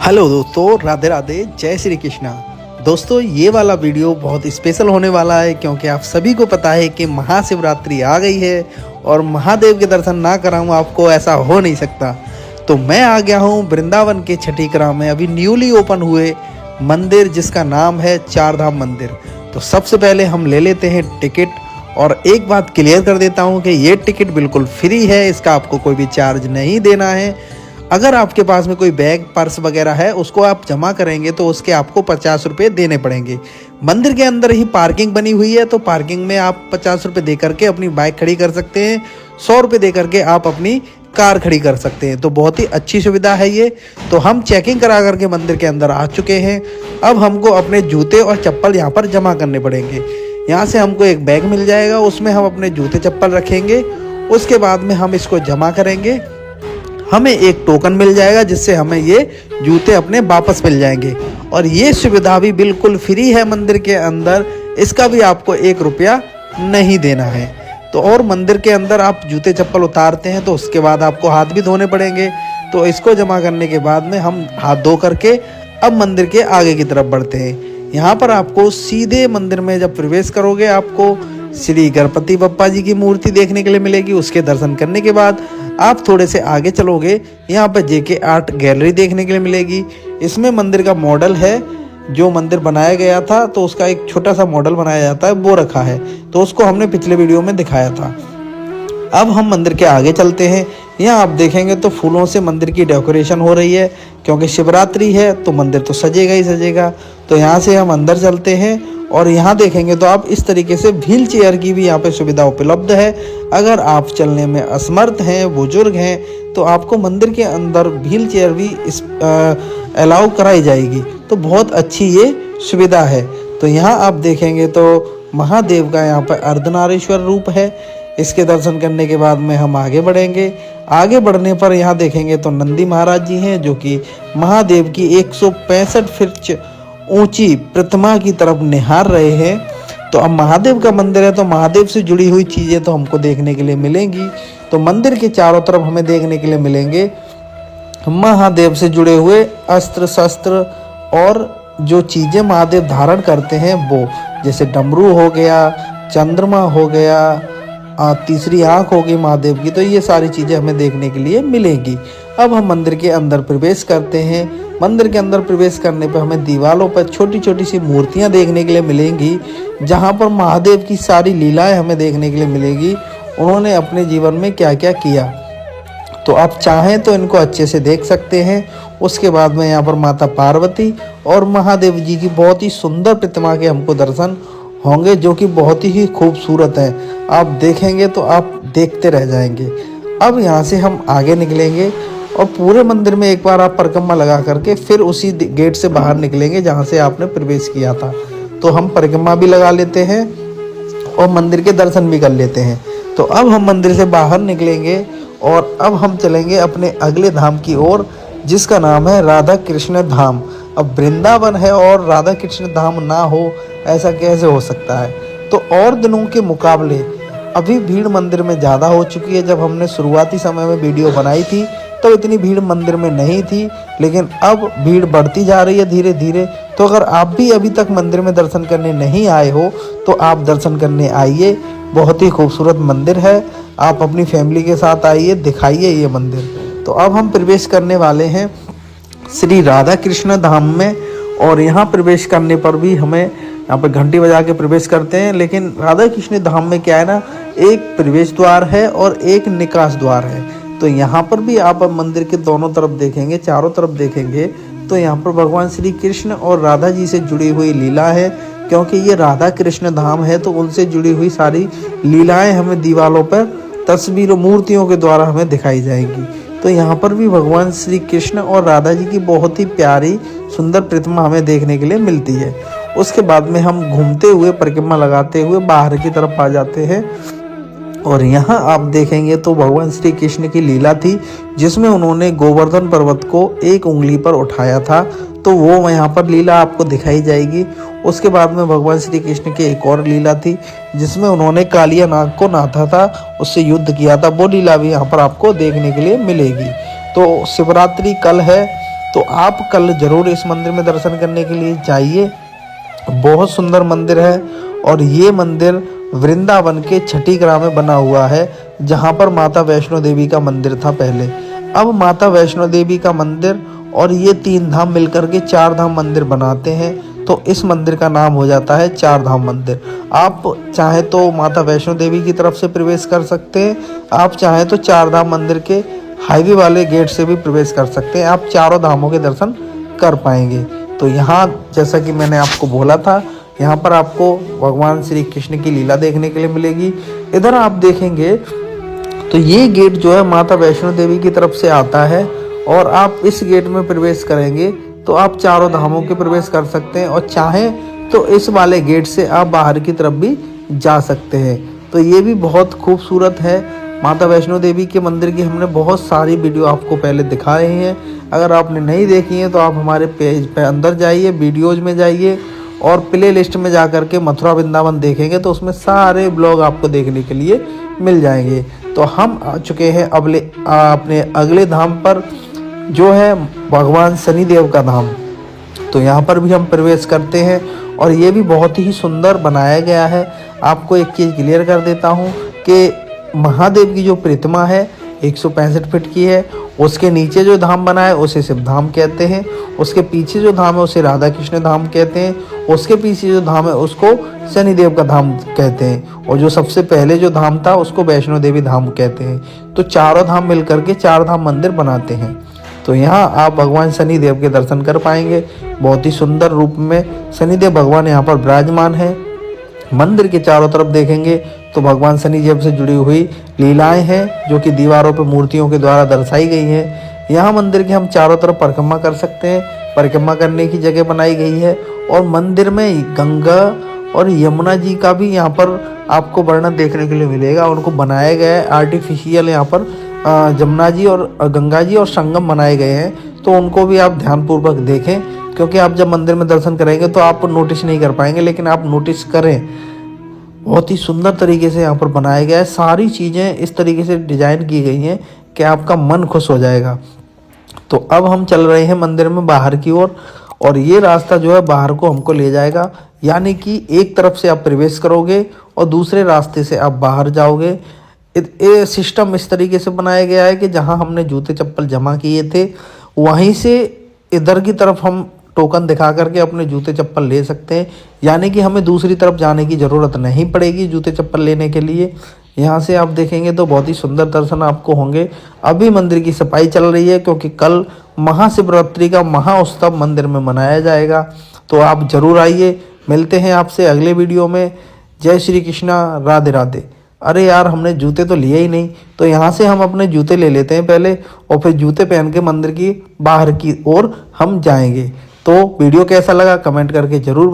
Hello दोस्तों, राधे राधे, जय श्री कृष्णा। दोस्तों, ये वाला वीडियो बहुत स्पेशल होने वाला है क्योंकि आप सभी को पता है कि महाशिवरात्रि आ गई है और महादेव के दर्शन ना कराऊं आपको, ऐसा हो नहीं सकता। तो मैं आ गया हूं वृंदावन के छठीकरा में अभी न्यूली ओपन हुए मंदिर जिसका नाम है चार धाम मंदिर। तो सबसे पहले हम ले लेते हैं टिकट, और एक बात क्लियर कर देता हूं कि ये टिकट बिल्कुल फ्री है, इसका आपको कोई भी चार्ज नहीं देना है। अगर आपके पास में कोई बैग पर्स वगैरह है उसको आप जमा करेंगे तो उसके आपको 50 रुपये देने पड़ेंगे। मंदिर के अंदर ही पार्किंग बनी हुई है, तो पार्किंग में आप 50 रुपये दे करके अपनी बाइक खड़ी कर सकते हैं, 100 रुपये दे करके आप अपनी कार खड़ी कर सकते हैं। तो बहुत ही अच्छी सुविधा है ये। तो हम चेकिंग करा करके मंदिर के अंदर आ चुके हैं। अब हमको अपने जूते और चप्पल यहाँ पर जमा करने पड़ेंगे। यहाँ से हमको एक बैग मिल जाएगा, उसमें हम अपने जूते चप्पल रखेंगे। उसके बाद में हम इसको जमा करेंगे, हमें एक टोकन मिल जाएगा जिससे हमें ये जूते अपने वापस मिल जाएंगे। और ये सुविधा भी बिल्कुल फ्री है मंदिर के अंदर, इसका भी आपको 1 रुपया नहीं देना है। तो और मंदिर के अंदर आप जूते चप्पल उतारते हैं तो उसके बाद आपको हाथ भी धोने पड़ेंगे। तो इसको जमा करने के बाद में हम हाथ धो करके अब मंदिर के आगे की तरफ बढ़ते हैं। यहाँ पर आपको सीधे मंदिर में जब प्रवेश करोगे आपको श्री गणपति बप्पा जी की मूर्ति देखने के लिए मिलेगी। उसके दर्शन करने के बाद आप थोड़े से आगे चलोगे, यहाँ पर जेके आर्ट गैलरी देखने के लिए मिलेगी। इसमें मंदिर का मॉडल है, जो मंदिर बनाया गया था तो उसका एक छोटा सा मॉडल बनाया जाता है वो रखा है, तो उसको हमने पिछले वीडियो में दिखाया था। अब हम मंदिर के आगे चलते हैं। यहाँ आप देखेंगे तो फूलों से मंदिर की डेकोरेशन हो रही है, क्योंकि शिवरात्रि है तो मंदिर तो सजेगा ही सजेगा। तो यहाँ से हम अंदर चलते हैं और यहाँ देखेंगे तो आप इस तरीके से व्हील चेयर की भी यहाँ पे सुविधा उपलब्ध है। अगर आप चलने में असमर्थ हैं, बुजुर्ग हैं, तो आपको मंदिर के अंदर व्हील चेयर भी अलाउ कराई जाएगी। तो बहुत अच्छी ये सुविधा है। तो यहाँ आप देखेंगे तो महादेव का यहाँ पर अर्धनारीश्वर रूप है। इसके दर्शन करने के बाद में हम आगे बढ़ेंगे। आगे बढ़ने पर यहाँ देखेंगे तो नंदी महाराज जी हैं, जो कि महादेव की 165 फीट ऊंची प्रतिमा की तरफ निहार रहे हैं। तो अब महादेव का मंदिर है तो महादेव से जुड़ी हुई चीज़ें तो हमको देखने के लिए मिलेंगी। तो मंदिर के चारों तरफ हमें देखने के लिए मिलेंगे महादेव से जुड़े हुए अस्त्र शस्त्र और जो चीज़ें महादेव धारण करते हैं वो, जैसे डमरू हो गया, चंद्रमा हो गया, तीसरी आंख होगी महादेव की। तो ये सारी चीज़ें हमें देखने के लिए मिलेंगी। अब हम मंदिर के अंदर प्रवेश करते हैं। मंदिर के अंदर प्रवेश करने पर हमें दीवारों पर छोटी छोटी सी मूर्तियां देखने के लिए मिलेंगी, जहां पर महादेव की सारी लीलाएं हमें देखने के लिए मिलेगी। उन्होंने अपने जीवन में क्या क्या किया, तो आप चाहें तो इनको अच्छे से देख सकते हैं। उसके बाद में यहाँ पर माता पार्वती और महादेव जी की बहुत ही सुंदर प्रतिमा के हमको दर्शन होंगे, जो कि बहुत ही खूबसूरत है। आप देखेंगे तो आप देखते रह जाएंगे। अब यहाँ से हम आगे निकलेंगे और पूरे मंदिर में एक बार आप परिक्रमा लगा करके फिर उसी गेट से बाहर निकलेंगे जहाँ से आपने प्रवेश किया था। तो हम परिक्रमा भी लगा लेते हैं और मंदिर के दर्शन भी कर लेते हैं। तो अब हम मंदिर से बाहर निकलेंगे और अब हम चलेंगे अपने अगले धाम की ओर, जिसका नाम है राधा कृष्ण धाम। अब वृंदावन है और राधा कृष्ण धाम ना हो, ऐसा कैसे हो सकता है। तो और दिनों के मुकाबले अभी भीड़ मंदिर में ज़्यादा हो चुकी है। जब हमने शुरुआती समय में वीडियो बनाई थी तो इतनी भीड़ मंदिर में नहीं थी, लेकिन अब भीड़ बढ़ती जा रही है धीरे धीरे। तो अगर आप भी अभी तक मंदिर में दर्शन करने नहीं आए हो तो आप दर्शन करने आइए। बहुत ही खूबसूरत मंदिर है, आप अपनी फैमिली के साथ आइए, दिखाइए ये मंदिर। तो अब हम प्रवेश करने वाले हैं श्री राधा कृष्ण धाम में, और यहाँ प्रवेश करने पर भी हमें यहाँ पर घंटी बजा के प्रवेश करते हैं। लेकिन राधा कृष्ण धाम में क्या है ना, एक प्रवेश द्वार है और एक निकास द्वार है। तो यहाँ पर भी आप मंदिर के दोनों तरफ देखेंगे, चारों तरफ देखेंगे तो यहाँ पर भगवान श्री कृष्ण और राधा जी से जुड़ी हुई लीला है। क्योंकि ये राधा कृष्ण धाम है तो उनसे जुड़ी हुई सारी लीलाएं हमें दीवारों पर तस्वीरों मूर्तियों के द्वारा हमें दिखाई जाएंगी। तो यहाँ पर भी भगवान श्री कृष्ण और राधा जी की बहुत ही प्यारी सुंदर प्रतिमा हमें देखने के लिए मिलती है। उसके बाद में हम घूमते हुए परिक्रमा लगाते हुए बाहर की तरफ आ जाते हैं और यहाँ आप देखेंगे तो भगवान श्री कृष्ण की लीला थी, जिसमें उन्होंने गोवर्धन पर्वत को एक उंगली पर उठाया था। तो वो यहाँ पर लीला आपको दिखाई जाएगी। उसके बाद में भगवान श्री कृष्ण की एक और लीला थी, जिसमें उन्होंने कालिया नाग को नाथा था, उससे युद्ध किया था। वो लीला भी यहाँ पर आपको देखने के लिए मिलेगी। तो शिवरात्रि कल है तो आप कल ज़रूर इस मंदिर में दर्शन करने के लिए जाइए। बहुत सुंदर मंदिर है और ये मंदिर वृंदावन के छठी ग्राम में बना हुआ है, जहाँ पर माता वैष्णो देवी का मंदिर था पहले। अब माता वैष्णो देवी का मंदिर और ये 3 धाम मिलकर के 4 धाम मंदिर बनाते हैं, तो इस मंदिर का नाम हो जाता है 4 धाम मंदिर। आप चाहे तो माता वैष्णो देवी की तरफ से प्रवेश कर सकते हैं, आप चाहे तो 4 धाम मंदिर के हाईवे वाले गेट से भी प्रवेश कर सकते हैं। आप चारों धामों के दर्शन कर पाएंगे। तो यहाँ जैसा कि मैंने आपको बोला था, यहाँ पर आपको भगवान श्री कृष्ण की लीला देखने के लिए मिलेगी। इधर आप देखेंगे तो ये गेट जो है माता वैष्णो देवी की तरफ से आता है, और आप इस गेट में प्रवेश करेंगे तो आप चारों धामों के प्रवेश कर सकते हैं, और चाहें तो इस वाले गेट से आप बाहर की तरफ भी जा सकते हैं। तो ये भी बहुत खूबसूरत है। माता वैष्णो देवी के मंदिर की हमने बहुत सारी वीडियो आपको पहले दिखा रहे हैं। अगर आपने नहीं देखी है तो आप हमारे पेज पे अंदर जाइए, वीडियोज़ में जाइए और प्ले लिस्ट में जा कर के मथुरा वृंदावन देखेंगे तो उसमें सारे ब्लॉग आपको देखने के लिए मिल जाएंगे। तो हम आ चुके हैं अपने अगले धाम पर, जो है भगवान शनिदेव का धाम। तो यहाँ पर भी हम प्रवेश करते हैं और ये भी बहुत ही सुंदर बनाया गया है। आपको एक चीज़ क्लियर कर देता हूँ कि महादेव की जो प्रतिमा है 165 फीट की है। उसके नीचे जो धाम बना है उसे शिव धाम कहते हैं, उसके पीछे जो धाम है उसे राधा कृष्ण धाम कहते हैं, उसके पीछे जो धाम है उसको शनिदेव का धाम कहते हैं, और जो सबसे पहले जो धाम था उसको वैष्णो देवी धाम कहते हैं। तो चारों धाम मिलकर के 4 धाम मंदिर बनाते हैं। तो यहाँ आप भगवान शनिदेव के दर्शन कर पाएंगे। बहुत ही सुंदर रूप में शनिदेव भगवान यहाँ पर विराजमान है। मंदिर के चारों तरफ देखेंगे तो भगवान शनिदेव से जुड़ी हुई लीलाएं हैं, जो कि दीवारों पर मूर्तियों के द्वारा दर्शाई गई हैं। यहाँ मंदिर के हम चारों तरफ परिक्रमा कर सकते हैं। परिक्रमा करने की जगह बनाई गई है, और मंदिर में गंगा और यमुना जी का भी यहाँ पर आपको वर्णन देखने के लिए मिलेगा। उनको बनाया गया है आर्टिफिशियल, यहाँ पर जमुना जी और गंगा जी और संगम बनाए गए हैं। तो उनको भी आप ध्यानपूर्वक देखें, क्योंकि आप जब मंदिर में दर्शन करेंगे तो आप नोटिस नहीं कर पाएंगे, लेकिन आप नोटिस करें। बहुत ही सुंदर तरीके से यहाँ पर बनाया गया है। सारी चीज़ें इस तरीके से डिजाइन की गई हैं कि आपका मन खुश हो जाएगा। तो अब हम चल रहे हैं मंदिर में बाहर की ओर, और ये रास्ता जो है बाहर को हमको ले जाएगा। यानी कि एक तरफ से आप प्रवेश करोगे और दूसरे रास्ते से आप बाहर जाओगे। ये सिस्टम इस तरीके से बनाया गया है कि जहाँ हमने जूते चप्पल जमा किए थे वहीं से इधर की तरफ हम टोकन दिखा करके अपने जूते चप्पल ले सकते हैं। यानी कि हमें दूसरी तरफ जाने की ज़रूरत नहीं पड़ेगी जूते चप्पल लेने के लिए। यहाँ से आप देखेंगे तो बहुत ही सुंदर दर्शन आपको होंगे। अभी मंदिर की सफाई चल रही है, क्योंकि कल महाशिवरात्रि का महाउत्सव मंदिर में मनाया जाएगा। तो आप ज़रूर आइए। मिलते हैं आपसे अगले वीडियो में। जय श्री कृष्णा, राधे राधे। अरे यार, हमने जूते तो लिए ही नहीं, तो यहाँ से हम अपने जूते ले लेते हैं पहले, और फिर जूते पहन के मंदिर की बाहर की ओर हम जाएंगे। तो वीडियो कैसा लगा कमेंट करके ज़रूर